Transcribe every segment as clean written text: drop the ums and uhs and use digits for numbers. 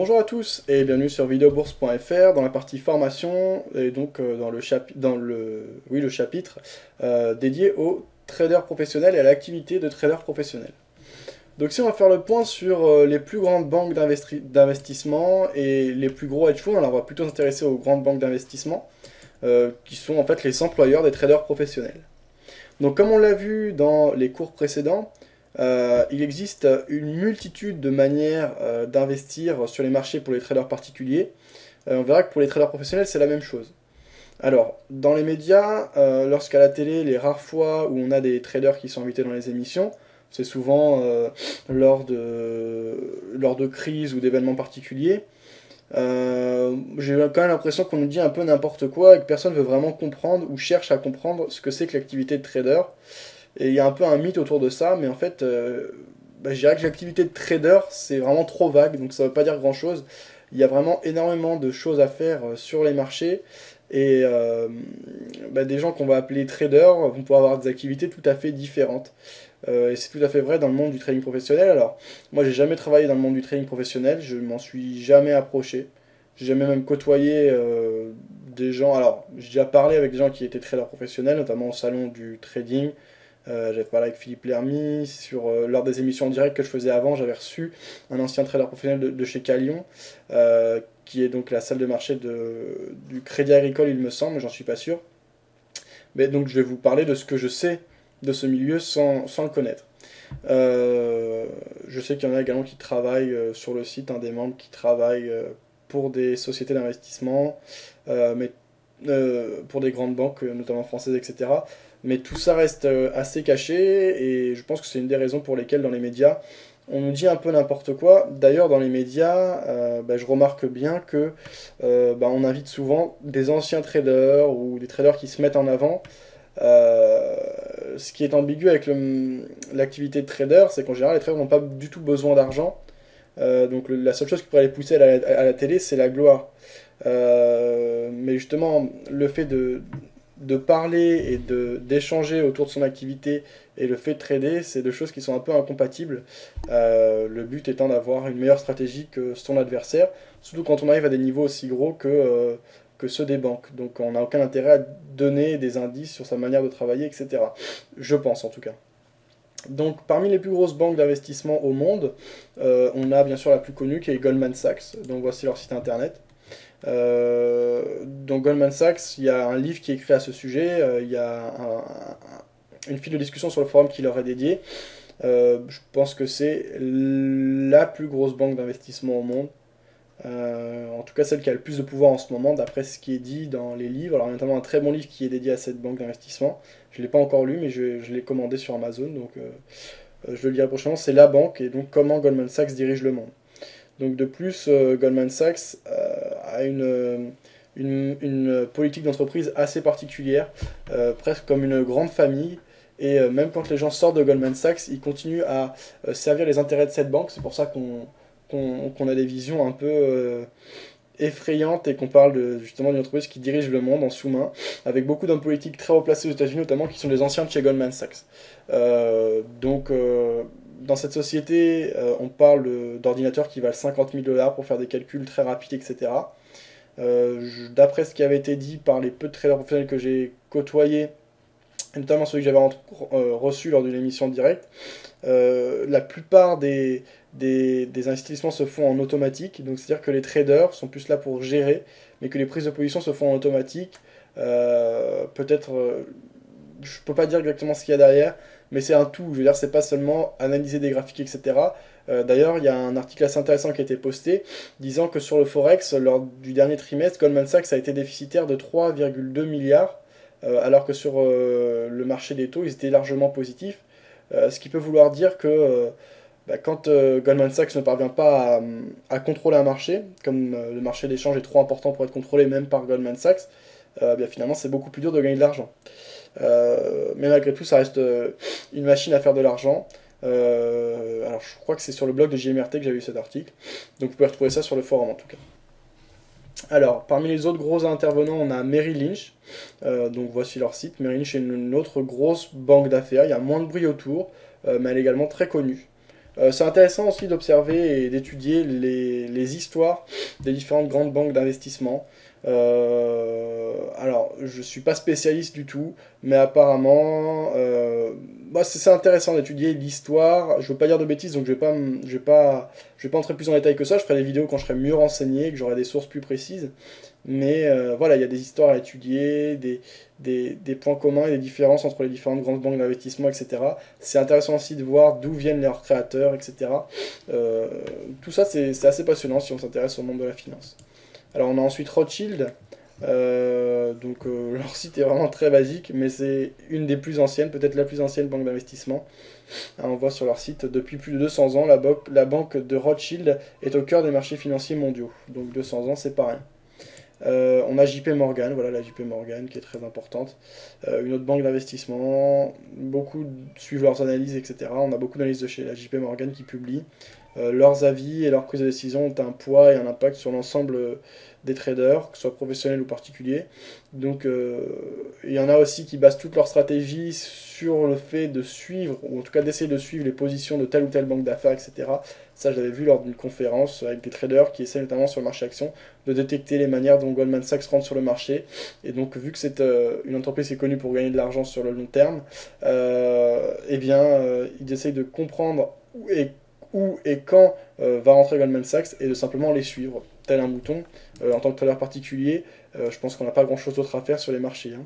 Bonjour à tous et bienvenue sur videobourse.fr dans la partie formation et donc le chapitre dédié aux traders professionnels et à l'activité de trader professionnel. Donc si on va faire le point sur les plus grandes banques d'investissement et les plus gros hedge funds, alors on va plutôt s'intéresser aux grandes banques d'investissement qui sont en fait les employeurs des traders professionnels. Donc comme on l'a vu dans les cours précédents, il existe une multitude de manières d'investir sur les marchés pour les traders particuliers. On verra que pour les traders professionnels, c'est la même chose. Alors, dans les médias, lorsqu'à la télé, les rares fois où on a des traders qui sont invités dans les émissions, c'est souvent lors de crises ou d'événements particuliers. J'ai quand même l'impression qu'on nous dit un peu n'importe quoi et que personne ne veut vraiment comprendre ou cherche à comprendre ce que c'est que l'activité de trader. Et il y a un peu un mythe autour de ça, mais en fait, je dirais que l'activité de trader, c'est vraiment trop vague, donc ça ne veut pas dire grand-chose. Il y a vraiment énormément de choses à faire sur les marchés, et des gens qu'on va appeler traders vont pouvoir avoir des activités tout à fait différentes. Et c'est tout à fait vrai dans le monde du trading professionnel. Alors, moi, j'ai jamais travaillé dans le monde du trading professionnel, je m'en suis jamais approché. J'ai jamais même côtoyé des gens. Alors, j'ai déjà parlé avec des gens qui étaient traders professionnels, notamment au salon du trading. J'avais parlé avec Philippe Lermy, lors des émissions en direct que je faisais avant, j'avais reçu un ancien trader professionnel de chez Calion, qui est donc la salle de marché du Crédit Agricole, il me semble, mais j'en suis pas sûr. Mais donc je vais vous parler de ce que je sais de ce milieu sans le connaître. Je sais qu'il y en a également qui travaillent sur le site, un des membres qui travaille pour des sociétés d'investissement, mais pour des grandes banques, notamment françaises, etc. Mais tout ça reste assez caché et je pense que c'est une des raisons pour lesquelles dans les médias, on nous dit un peu n'importe quoi. D'ailleurs, dans les médias, je remarque bien que on invite souvent des anciens traders ou des traders qui se mettent en avant. Euh, Ce qui est ambigu avec l'activité de trader, c'est qu'en général, les traders n'ont pas du tout besoin d'argent. Donc la seule chose qui pourrait les pousser à la télé, c'est la gloire. Mais justement, le fait de parler et d'échanger autour de son activité et le fait de trader, c'est deux choses qui sont un peu incompatibles. Le but étant d'avoir une meilleure stratégie que son adversaire, surtout quand on arrive à des niveaux aussi gros que ceux des banques. Donc on n'a aucun intérêt à donner des indices sur sa manière de travailler, etc. Je pense en tout cas. Donc parmi les plus grosses banques d'investissement au monde, on a bien sûr la plus connue qui est Goldman Sachs, donc voici leur site internet. Donc Goldman Sachs, il y a un livre qui est écrit à ce sujet, il y a une file de discussion sur le forum qui leur est dédiée. Je pense que c'est la plus grosse banque d'investissement au monde. En tout cas celle qui a le plus de pouvoir en ce moment, d'après ce qui est dit dans les livres. Alors il y a notamment un très bon livre qui est dédié à cette banque d'investissement. Je ne l'ai pas encore lu, mais je l'ai commandé sur Amazon, donc je le lirai prochainement. C'est la banque, et donc comment Goldman Sachs dirige le monde. Donc de plus, Goldman Sachs a une politique d'entreprise assez particulière, presque comme une grande famille. Et même quand les gens sortent de Goldman Sachs, ils continuent à servir les intérêts de cette banque. C'est pour ça qu'on a des visions un peu effrayantes et qu'on parle justement d'une entreprise qui dirige le monde en sous-main, avec beaucoup d'hommes politiques très haut placés aux États-Unis, notamment qui sont des anciens de chez Goldman Sachs. Dans cette société, on parle d'ordinateurs qui valent 50 000 dollars pour faire des calculs très rapides, etc. D'après ce qui avait été dit par les peu de traders professionnels que j'ai côtoyés, et notamment celui que j'avais reçu lors d'une émission directe, la plupart des investissements se font en automatique, donc c'est-à-dire que les traders sont plus là pour gérer, mais que les prises de position se font en automatique. Peut-être, je peux pas dire exactement ce qu'il y a derrière, mais c'est un tout. Je veux dire, c'est pas seulement analyser des graphiques, etc. D'ailleurs, il y a un article assez intéressant qui a été posté disant que sur le Forex, lors du dernier trimestre, Goldman Sachs a été déficitaire de 3,2 milliards, alors que sur le marché des taux, ils étaient largement positifs. Ce qui peut vouloir dire que quand Goldman Sachs ne parvient pas à contrôler un marché, comme le marché d'échange est trop important pour être contrôlé même par Goldman Sachs, finalement c'est beaucoup plus dur de gagner de l'argent. Mais malgré tout, ça reste une machine à faire de l'argent. Alors je crois que c'est sur le blog de JMRT que j'ai vu cet article, donc vous pouvez retrouver ça sur le forum en tout cas. Alors, parmi les autres gros intervenants, on a Merrill Lynch. Donc voici leur site. Merrill Lynch est une autre grosse banque d'affaires. Il y a moins de bruit autour, mais elle est également très connue. C'est intéressant aussi d'observer et d'étudier les histoires des différentes grandes banques d'investissement. Alors, je suis pas spécialiste du tout, mais apparemment, bah, c'est intéressant d'étudier l'histoire. Je veux pas dire de bêtises, donc je vais pas entrer plus en détail que ça. Je ferai des vidéos quand je serai mieux renseigné, que j'aurai des sources plus précises. Mais voilà, il y a des histoires à étudier, des points communs et des différences entre les différentes grandes banques d'investissement, etc. C'est intéressant aussi de voir d'où viennent leurs créateurs, etc. Euh, Tout ça, c'est assez passionnant si on s'intéresse au monde de la finance. Alors on a ensuite Rothschild. Leur site est vraiment très basique, mais c'est une des plus anciennes, peut-être la plus ancienne banque d'investissement. Hein, on voit sur leur site, depuis plus de 200 ans, la banque de Rothschild est au cœur des marchés financiers mondiaux. Donc 200 ans, c'est pas rien. On a JP Morgan, voilà la JP Morgan qui est très importante. Une autre banque d'investissement, beaucoup suivent leurs analyses, etc. On a beaucoup d'analyses de chez la JP Morgan qui publient. Leurs avis et leurs prises de décision ont un poids et un impact sur l'ensemble des traders, que ce soit professionnels ou particuliers. Donc il y en a aussi qui basent toute leur stratégie sur le fait de suivre, ou en tout cas d'essayer de suivre les positions de telle ou telle banque d'affaires, etc. Ça, je l'avais vu lors d'une conférence avec des traders qui essaient notamment sur le marché action de détecter les manières dont Goldman Sachs rentre sur le marché. Et donc, vu que c'est une entreprise qui est connue pour gagner de l'argent sur le long terme, ils essayent de comprendre où et quand va rentrer Goldman Sachs et de simplement les suivre, tel un mouton. En tant que trader particulier, je pense qu'on n'a pas grand-chose d'autre à faire sur les marchés. Hein.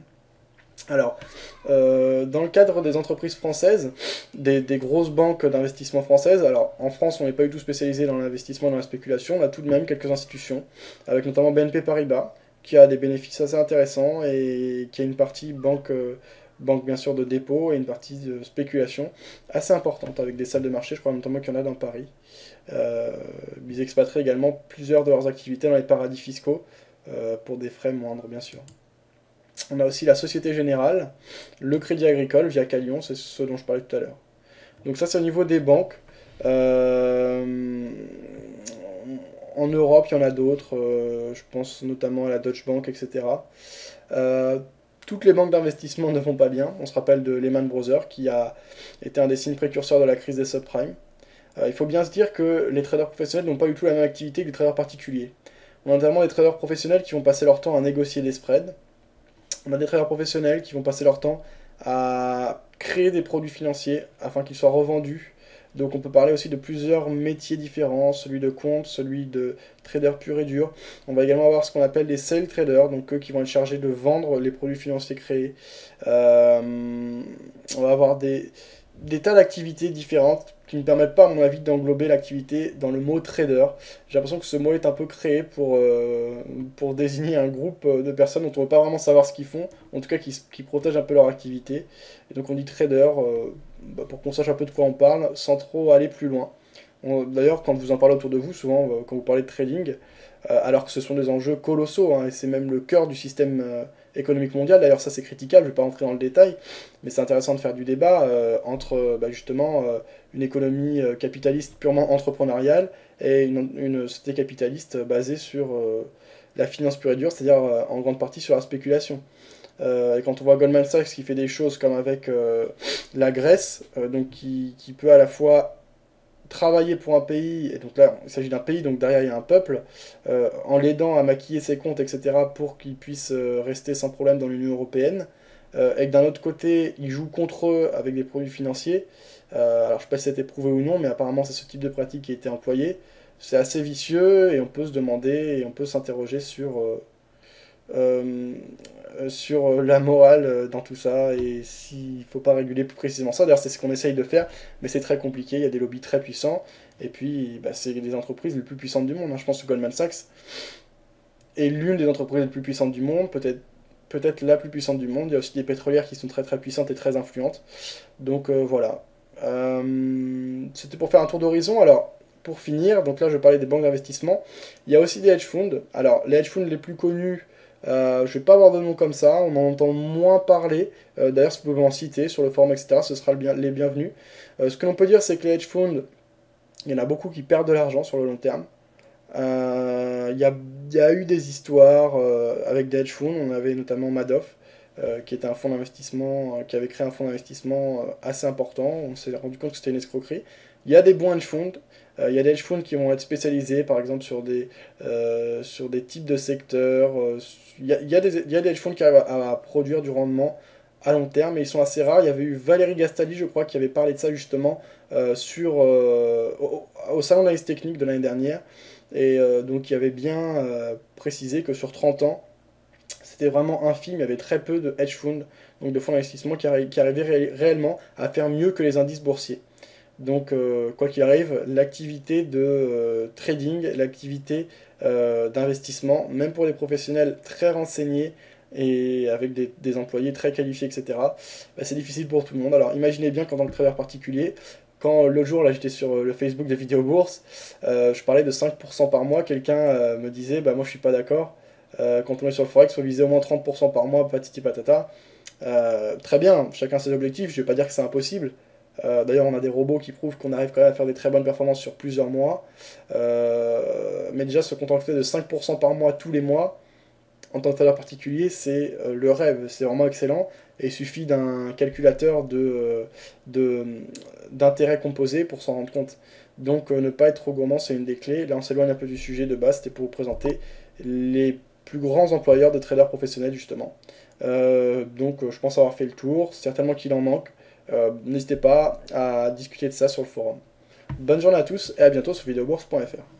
Alors, dans le cadre des entreprises françaises, des grosses banques d'investissement françaises, alors en France on n'est pas du tout spécialisé dans l'investissement et dans la spéculation, on a tout de même quelques institutions, avec notamment BNP Paribas, qui a des bénéfices assez intéressants et qui a une partie banque bien sûr de dépôt et une partie de spéculation assez importante, avec des salles de marché, je crois notamment qu'il y en a dans Paris. Euh, Ils expatrient également plusieurs de leurs activités dans les paradis fiscaux, pour des frais moindres bien sûr. On a aussi la Société Générale, le Crédit Agricole via Calion, c'est ce dont je parlais tout à l'heure. Donc ça c'est au niveau des banques. Euh, En Europe, il y en a d'autres, je pense notamment à la Deutsche Bank, etc. Euh, Toutes les banques d'investissement ne vont pas bien. On se rappelle de Lehman Brothers, qui a été un des signes précurseurs de la crise des subprimes. Il faut bien se dire que les traders professionnels n'ont pas du tout la même activité que les traders particuliers. On a notamment des traders professionnels qui vont passer leur temps à négocier des spreads. On a des traders professionnels qui vont passer leur temps à créer des produits financiers afin qu'ils soient revendus. Donc on peut parler aussi de plusieurs métiers différents, celui de compte, celui de trader pur et dur. On va également avoir ce qu'on appelle les sale traders, donc eux qui vont être chargés de vendre les produits financiers créés. On va avoir des tas d'activités différentes qui ne permettent pas, à mon avis, d'englober l'activité dans le mot trader. J'ai l'impression que ce mot est un peu créé pour désigner un groupe de personnes dont on ne veut pas vraiment savoir ce qu'ils font, en tout cas qui protègent un peu leur activité. Et donc on dit trader pour qu'on sache un peu de quoi on parle, sans trop aller plus loin. D'ailleurs, quand vous en parlez autour de vous, souvent, quand vous parlez de trading, alors que ce sont des enjeux colossaux, hein, et c'est même le cœur du système économique mondial. D'ailleurs, ça c'est critiquable, je ne vais pas rentrer dans le détail, mais c'est intéressant de faire du débat entre justement une économie capitaliste purement entrepreneuriale et une société capitaliste basée sur la finance pure et dure, c'est-à-dire en grande partie sur la spéculation. Et quand on voit Goldman Sachs qui fait des choses comme avec la Grèce, donc qui peut à la fois travailler pour un pays, et donc là il s'agit d'un pays, donc derrière il y a un peuple, en l'aidant à maquiller ses comptes, etc., pour qu'il puisse rester sans problème dans l'Union Européenne, et que d'un autre côté il joue contre eux avec des produits financiers. Alors je sais pas si c'était prouvé ou non, mais apparemment c'est ce type de pratique qui a été employé. C'est assez vicieux et on peut se demander et on peut s'interroger euh, sur la morale dans tout ça et s'il ne faut pas réguler plus précisément ça. D'ailleurs, c'est ce qu'on essaye de faire, mais c'est très compliqué. Il y a des lobbies très puissants et puis bah, c'est les entreprises les plus puissantes du monde. Hein. Je pense que Goldman Sachs est l'une des entreprises les plus puissantes du monde, peut-être la plus puissante du monde. Il y a aussi des pétrolières qui sont très très puissantes et très influentes. Donc voilà. C'était pour faire un tour d'horizon. Alors, pour finir, donc là je parlais des banques d'investissement. Il y a aussi des hedge funds. Alors, les hedge funds les plus connus, je vais pas avoir de nom comme ça, on en entend moins parler. D'ailleurs, si vous pouvez en citer sur le forum, etc., ce sera les bienvenus. Ce que l'on peut dire, c'est que les hedge funds, il y en a beaucoup qui perdent de l'argent sur le long terme. Il y a eu des histoires avec des hedge funds, on avait notamment Madoff, qui était un fonds d'investissement, qui avait créé un fonds d'investissement assez important. On s'est rendu compte que c'était une escroquerie. Il y a des bons hedge funds. Il y a des hedge funds qui vont être spécialisés, par exemple, sur des types de secteurs. Il y a des hedge funds qui arrivent à produire du rendement à long terme, mais ils sont assez rares. Il y avait eu Valérie Gastaldi, je crois, qui avait parlé de ça justement au salon d'analyse technique de l'année dernière. Et donc, il avait bien précisé que sur 30 ans, c'était vraiment infime. Il y avait très peu de hedge funds, donc de fonds d'investissement, qui arrivaient réellement à faire mieux que les indices boursiers. Donc, quoi qu'il arrive, l'activité de trading, l'activité d'investissement, même pour les professionnels très renseignés et avec des employés très qualifiés, etc., bah, c'est difficile pour tout le monde. Alors, imaginez bien qu'en tant que trader particulier, quand l'autre jour, là, j'étais sur le Facebook des vidéos bourses, je parlais de 5% par mois, quelqu'un me disait, bah moi je suis pas d'accord. Quand on est sur le Forex, il faut viser au moins 30% par mois, patiti patata. Très bien, chacun ses objectifs, je vais pas dire que c'est impossible. D'ailleurs, on a des robots qui prouvent qu'on arrive quand même à faire des très bonnes performances sur plusieurs mois. Mais déjà, se contenter de 5% par mois tous les mois, en tant que trader particulier, c'est le rêve. C'est vraiment excellent. Et il suffit d'un calculateur de, d'intérêt composé pour s'en rendre compte. Donc, ne pas être trop gourmand, c'est une des clés. Là, on s'éloigne un peu du sujet de base. C'était pour vous présenter les plus grands employeurs de traders professionnels, justement. Donc, je pense avoir fait le tour. Certainement qu'il en manque. N'hésitez pas à discuter de ça sur le forum. Bonne journée à tous et à bientôt sur videobourse.fr.